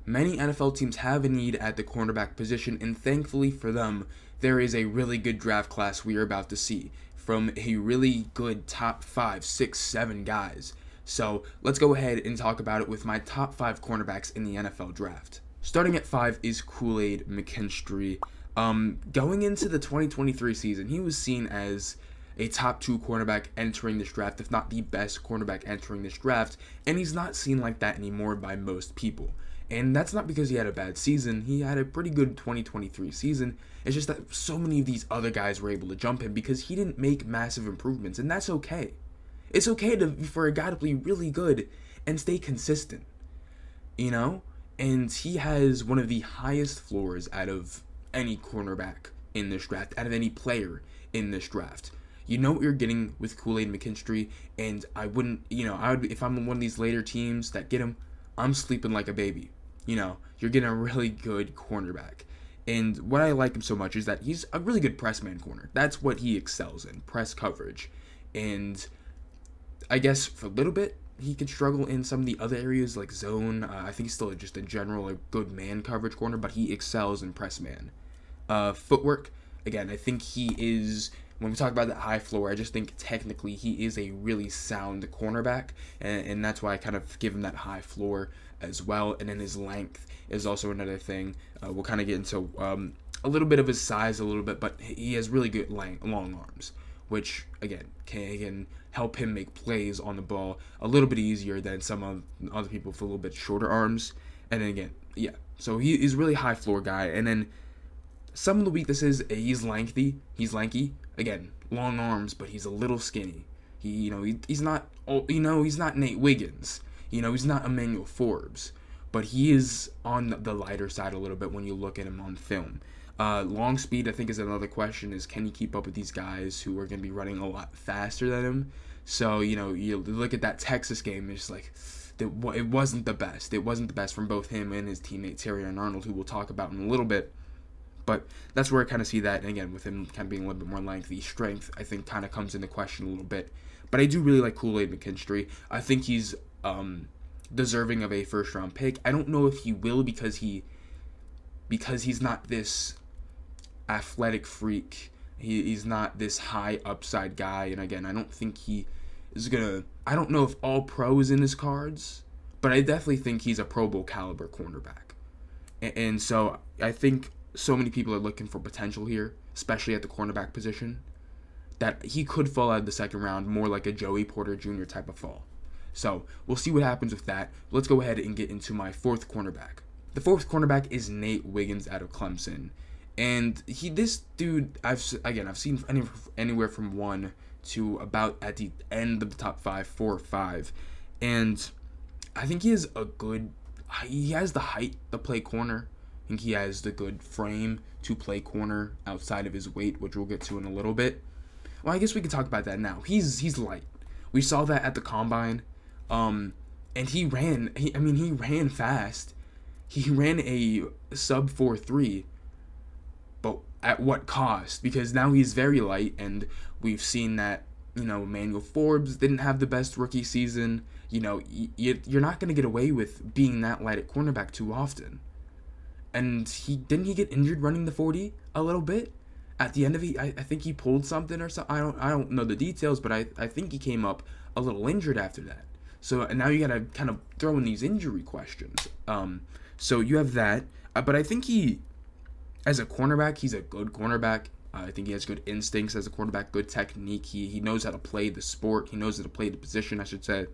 many NFL teams have a need at the cornerback position, and thankfully for them, there is a really good draft class we are about to see from a really good top 5, 6, 7 guys. So let's go ahead and talk about it with my top 5 cornerbacks in the NFL draft. Starting at 5 is KoolAid McKinney. Going into the 2023 season, he was seen as a top 2 cornerback entering this draft, if not the best cornerback entering this draft, and he's not seen like that anymore by most people. And that's not because he had a bad season. He had a pretty good 2023 season. It's just that so many of these other guys were able to jump him because he didn't make massive improvements, and that's okay. It's okay for a guy to be really good and stay consistent, you know? And he has one of the highest floors out of any cornerback in this draft, out of any player in this draft. You know what you're getting with KoolAid McKinney, and I would, if I'm one of these later teams that get him, I'm sleeping like a baby. You're getting a really good cornerback. And what I like him so much is that he's a really good press man corner. That's what he excels in, press coverage. And I guess for a little bit, he could struggle in some of the other areas like zone. I think he's still just a general good man coverage corner, but he excels in press man. Footwork, again, I think he is, when we talk about that high floor, I just think technically he is a really sound cornerback, and that's why I kind of give him that high floor as well. And then his length is also another thing. We'll kind of get into a little bit of his size a little bit, but he has really good long arms, which, again, can help him make plays on the ball a little bit easier than some of other people with a little bit shorter arms. And then again, so he is really high floor guy. And then some of the weaknesses, he's lanky. Again, long arms, but he's a little skinny. He's not Nate Wiggins. He's not Emmanuel Forbes, but he is on the lighter side a little bit when you look at him on film. Long speed, I think, is another question, is can he keep up with these guys who are going to be running a lot faster than him? So, you look at that Texas game, it's like, it wasn't the best. It wasn't the best from both him and his teammate Teran Arnold, who we'll talk about in a little bit. But that's where I kind of see that, and again, with him kind of being a little bit more lengthy, strength, I think, kind of comes into question a little bit. But I do really like KoolAid McKinney. I think he's deserving of a first-round pick. I don't know if he will because he's not this athletic freak. He's not this high upside guy, and again, I don't think he is I don't know if all pro is in his cards, but I definitely think he's a Pro Bowl caliber cornerback. And so I think so many people are looking for potential here, especially at the cornerback position, that he could fall out of the second round more like a Joey Porter Jr. type of fall. So we'll see what happens with that. Let's go ahead and get into my fourth cornerback. The fourth cornerback is Nate Wiggins out of Clemson. And this dude, I've seen anywhere from 1 to about at the end of the top 5, 4 or 5. And I think he has the height to play corner. I think he has the good frame to play corner outside of his weight, which we'll get to in a little bit. Well, I guess we can talk about that now. He's light. We saw that at the combine. And he ran fast. He ran a sub 4.3. But at what cost? Because now he's very light, and we've seen that, Emmanuel Forbes didn't have the best rookie season. You're not going to get away with being that light at cornerback too often. And he get injured running the 40 a little bit at the end of it. I think he pulled something or something. I don't know the details, but I think he came up a little injured after that. So and now you got to kind of throw in these injury questions. So you have that, but I think as a cornerback, he's a good cornerback. I think he has good instincts as a cornerback, good technique. He knows how to play the sport. He knows how to play the position, I should say.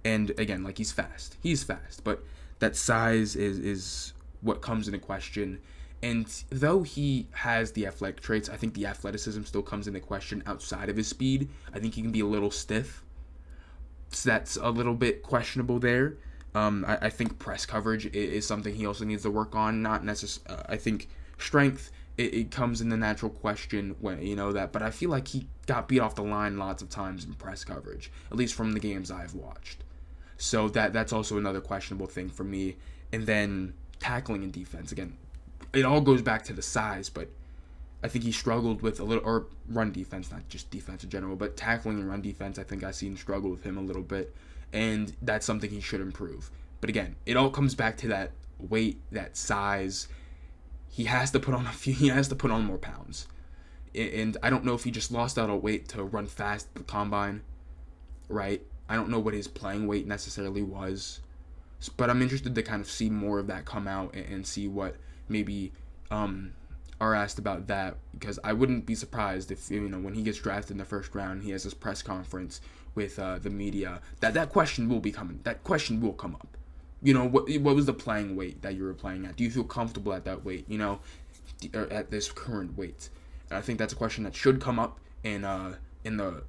And again, he's fast. He's fast, but that size is what comes into question. And though he has the athletic traits, I think the athleticism still comes into question outside of his speed. I think he can be a little stiff. So that's a little bit questionable there. I think press coverage is something he also needs to work on. Not necessarily. I think strength it comes in the natural question when that. But I feel like he got beat off the line lots of times in press coverage, at least from the games I've watched. So that's also another questionable thing for me. And then tackling and defense, again, it all goes back to the size, but I think he struggled with a little, or run defense, not just defense in general, but tackling and run defense, I think I've seen struggle with him a little bit, and that's something he should improve. But again, it all comes back to that weight, that size, he has to put on he has to put on more pounds. And I don't know if he just lost out on weight to run fast at the combine, right? I don't know what his playing weight necessarily was, but I'm interested to kind of see more of that come out and see what maybe are asked about that, because I wouldn't be surprised if, when he gets drafted in the first round, he has his press conference with the media, that question will be coming. That question will come up. What was the playing weight that you were playing at? Do you feel comfortable at that weight? Or at this current weight? And I think that's a question that should come up in the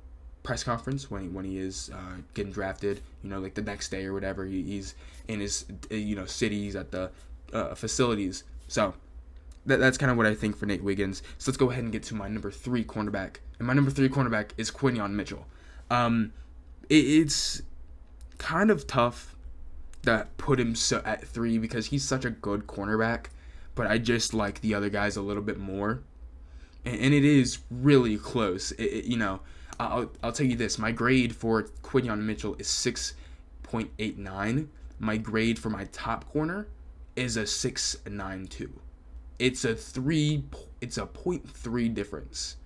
press conference when he is getting drafted. Like the next day or whatever, he's in his cities at the facilities. So that's kind of what I think for Nate Wiggins. So let's go ahead and get to my number 3 cornerback. And my number 3 cornerback is Quintin Mitchell. It's kind of tough that put him at 3 because he's such a good cornerback, but I just like the other guys a little bit more, and it is really close. I'll tell you this: my grade for Quintin Mitchell is 6.89. My grade for my top corner is a 6.92. It's a 0.3 difference.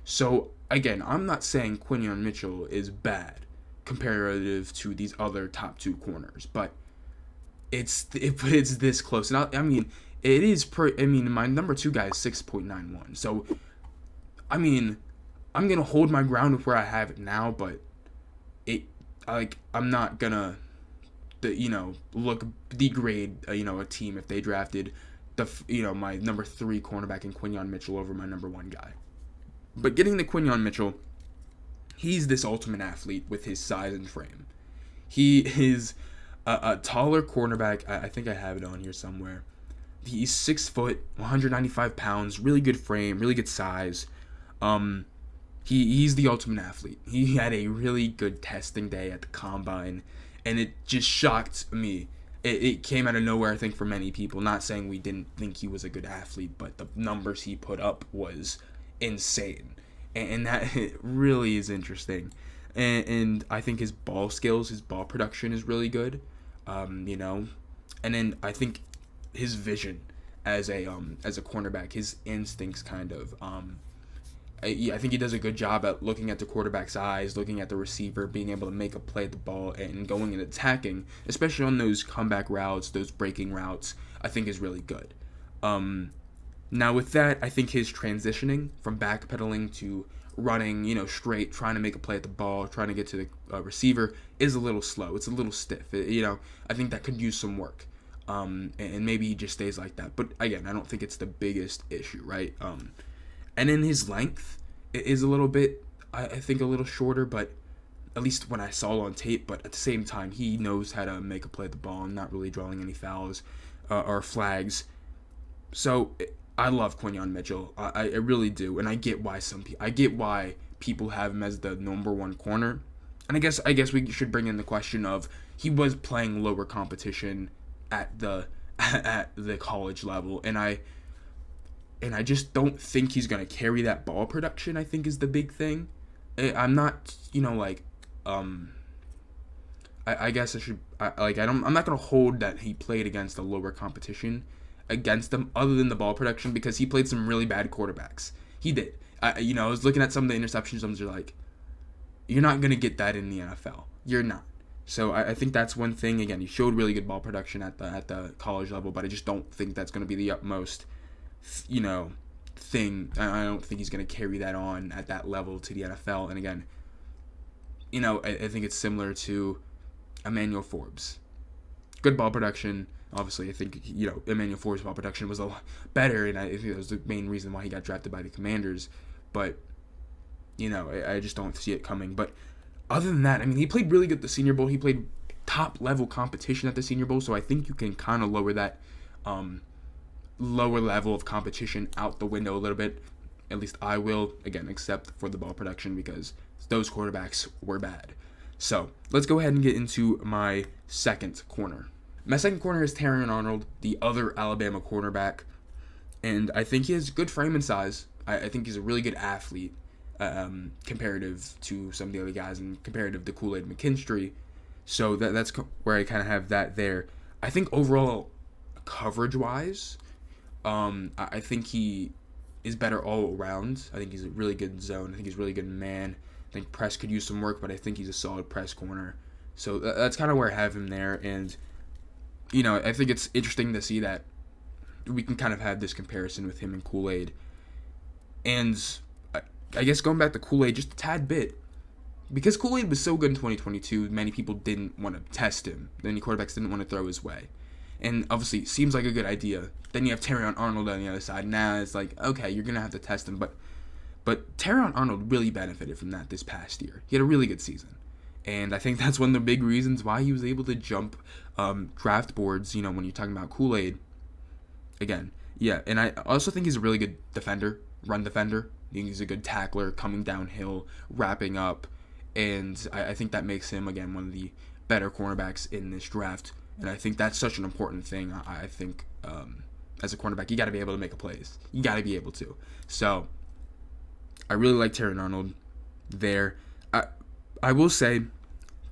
So again, I'm not saying Quintin Mitchell is bad comparative to these other top 2 corners, but it's this close. And it is my number 2 guy is 6.91. So I'm gonna hold my ground with where I have it now, but I'm not gonna degrade a team if they drafted my number 3 cornerback in Quintin Mitchell over my number 1 guy. But getting to Quintin Mitchell, he's this ultimate athlete with his size and frame. He is a taller cornerback. I think I have it on here somewhere. He's 6 foot, 195 pounds, really good frame, really good size. He's the ultimate athlete. He had a really good testing day at the combine, and it just shocked me. It came out of nowhere, I think, for many people. Not saying we didn't think he was a good athlete, but the numbers he put up was insane. And that really is interesting. And I think his ball skills, his ball production is really good. And then I think his vision as a cornerback, his instincts kind of, I think he does a good job at looking at the quarterback's eyes, looking at the receiver, being able to make a play at the ball, and going and attacking, especially on those comeback routes, those breaking routes, I think is really good. Now with that, I think his transitioning from backpedaling to running, straight, trying to make a play at the ball, trying to get to the receiver is a little slow. It's a little stiff. I think that could use some work. And maybe he just stays like that. But again, I don't think it's the biggest issue, right? And then his length is a little bit, I think, a little shorter, but at least when I saw it on tape. But at the same time, he knows how to make a play at the ball and not really drawing any fouls or flags. So I love Quintin Mitchell. I really do, and I get why people have him as the number 1 corner. And I guess we should bring in the question of he was playing lower competition at the college level, and I just don't think he's gonna carry that ball production. I think is the big thing. I'm not, I guess I should. I'm not gonna hold that he played against a lower competition against them, other than the ball production, because he played some really bad quarterbacks. He did. I was looking at some of the interceptions. I'm just like, you're not gonna get that in the NFL. You're not. So I think that's one thing. Again, he showed really good ball production at the college level, but I just don't think that's gonna be the utmost, thing. I don't think he's gonna carry that on at that level to the NFL. And again, I think it's similar to Emmanuel Forbes. Good ball production. Obviously, I think, Emmanuel Forbes' ball production was a lot better, and I think that was the main reason why he got drafted by the Commanders. But, I just don't see it coming. But other than that, he played really good at the Senior Bowl. He played top-level competition at the Senior Bowl, so I think you can kind of lower that lower level of competition out the window a little bit. At least I will, again, except for the ball production, because those quarterbacks were bad. So let's go ahead and get into my second corner. My second corner is Teran Arnold, the other Alabama cornerback, and I think he has good frame and size. I think he's a really good athlete, comparative to some of the other guys and comparative to KoolAid McKinney. So that's where I kind of have that there. I think overall, coverage-wise. I think he is better all around. I think he's really good in zone. I think he's really good in man. I think press could use some work, but I think he's a solid press corner. So that's kind of where I have him there. And, I think it's interesting to see that we can kind of have this comparison with him and KoolAid. And I guess going back to KoolAid just a tad bit, because KoolAid was so good in 2022, many people didn't want to test him. Many quarterbacks didn't want to throw his way. And obviously, it seems like a good idea. Then you have Teran Arnold on the other side. Now it's like, okay, you're going to have to test him. But Teran Arnold really benefited from that this past year. He had a really good season. And I think that's one of the big reasons why he was able to jump draft boards, when you're talking about KoolAid. Again, yeah. And I also think he's a really good defender, run defender. I think he's a good tackler, coming downhill, wrapping up. And I think that makes him, again, one of the better cornerbacks in this draft. And I think that's such an important thing. I think as a cornerback, you got to be able to make plays. You got to be able to. So I really like Teran Arnold there. I will say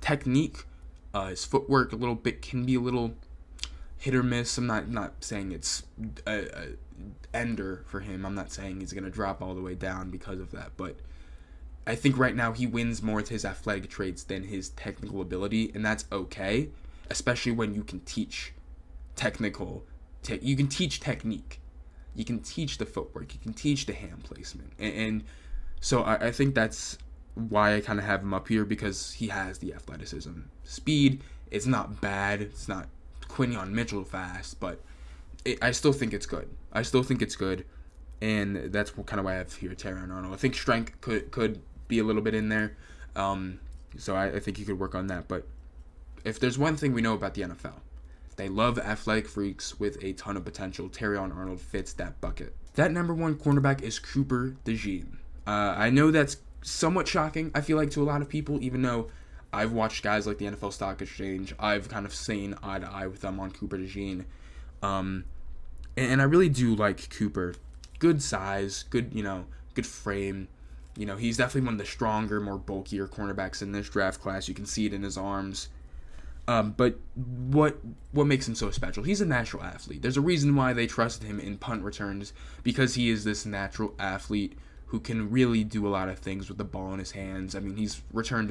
technique, his footwork a little bit can be a little hit or miss. I'm not saying it's a ender for him. I'm not saying he's going to drop all the way down because of that. But I think right now he wins more with his athletic traits than his technical ability, and that's okay. Especially when you can teach you can teach technique, you can teach the footwork, you can teach the hand placement, and so I think that's why I kind of have him up here, because he has the athleticism, speed. It's not bad. It's not Quintin Mitchell fast, but I still think it's good. And that's kind of why I have here Teran Arnold. I think strength could be a little bit in there, so I think you could work on that, but. If there's one thing we know about the NFL, they love athletic freaks with a ton of potential. Teran Arnold fits that bucket. That number one cornerback is Cooper DeJean. I know that's somewhat shocking, I feel like, to a lot of people, even though I've watched guys like the NFL Stock Exchange. I've kind of seen eye to eye with them on Cooper DeJean. And I really do like Cooper. Good size, good frame. He's definitely one of the stronger, more bulkier cornerbacks in this draft class. You can see it in his arms. But what makes him so special? He's a natural athlete. There's a reason why they trusted him in punt returns, because he is this natural athlete who can really do a lot of things with the ball in his hands. I mean, he's returned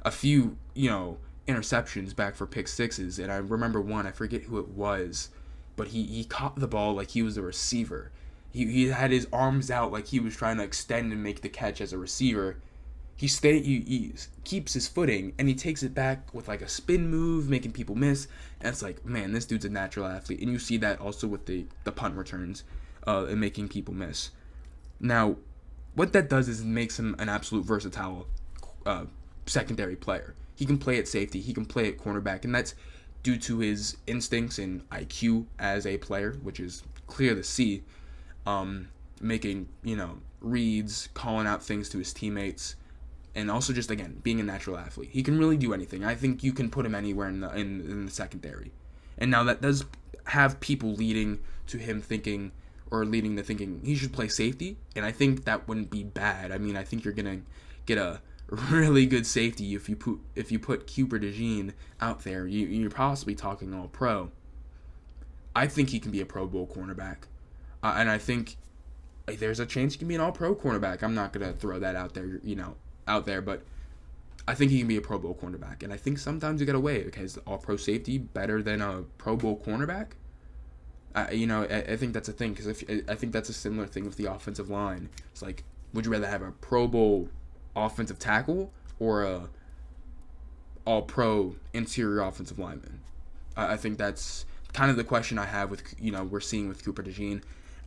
a few interceptions back for pick sixes, and I remember one, I forget who it was, but he caught the ball like he was a receiver. He had his arms out like he was trying to extend and make the catch as a receiver. He keeps his footing, and he takes it back with like a spin move, making people miss. And it's like, man, this dude's a natural athlete. And you see that also with the punt returns and making people miss. Now, what that does is it makes him an absolute versatile secondary player. He can play at safety. He can play at cornerback. And that's due to his instincts and IQ as a player, which is clear to see. Making, reads, calling out things to his teammates. And also just, again, being a natural athlete. He can really do anything. I think you can put him anywhere in the secondary. And now that does have people leading to thinking he should play safety. And I think that wouldn't be bad. I mean, I think you're going to get a really good safety if you put Cooper DeJean out there. You're possibly talking all pro. I think he can be a Pro Bowl cornerback. And I think there's a chance he can be an all-pro cornerback. I'm not going to throw that out there, but I think he can be a Pro Bowl cornerback. And I think sometimes you got to weigh, okay, is the all-pro safety better than a Pro Bowl cornerback? I think that's a thing, because I think that's a similar thing with the offensive line. It's like, would you rather have a Pro Bowl offensive tackle or a all-pro interior offensive lineman? I think that's kind of the question I have with, we're seeing with Cooper DeJean.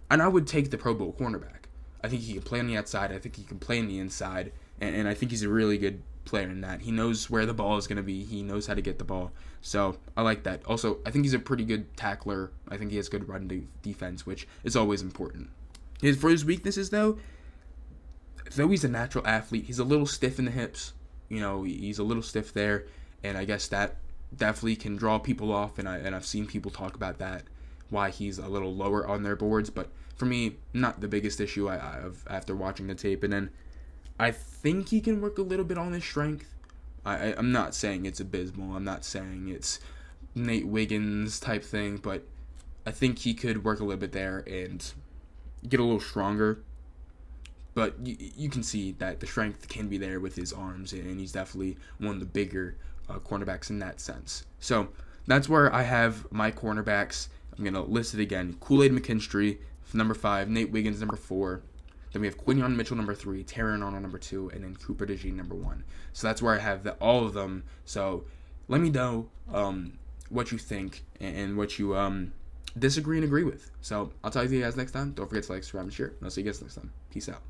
And I would take the Pro Bowl cornerback. I think he can play on the outside. I think he can play on the inside. And I think he's a really good player in that. He knows where the ball is going to be. He knows how to get the ball. So I like that. Also, I think he's a pretty good tackler. I think he has good run defense, which is always important. For his weaknesses, though he's a natural athlete, he's a little stiff in the hips. He's a little stiff there. And I guess that definitely can draw people off. And I've seen people talk about that, why he's a little lower on their boards. But for me, not the biggest issue after watching the tape. And then I think he can work a little bit on his strength. I'm not saying it's abysmal. I'm not saying it's Nate Wiggins type thing. But I think he could work a little bit there and get a little stronger. But you can see that the strength can be there with his arms, and he's definitely one of the bigger cornerbacks in that sense. So that's where I have my cornerbacks. I'm going to list it again. KoolAid McKinney, number 5. Nate Wiggins, number 4. Then we have Quintin Mitchell, number 3. Teran Arnold, number 2. And then Cooper DeJean, number 1. So that's where I have all of them. So let me know what you think and what you disagree and agree with. So I'll talk to you guys next time. Don't forget to like, subscribe, and share. And I'll see you guys next time. Peace out.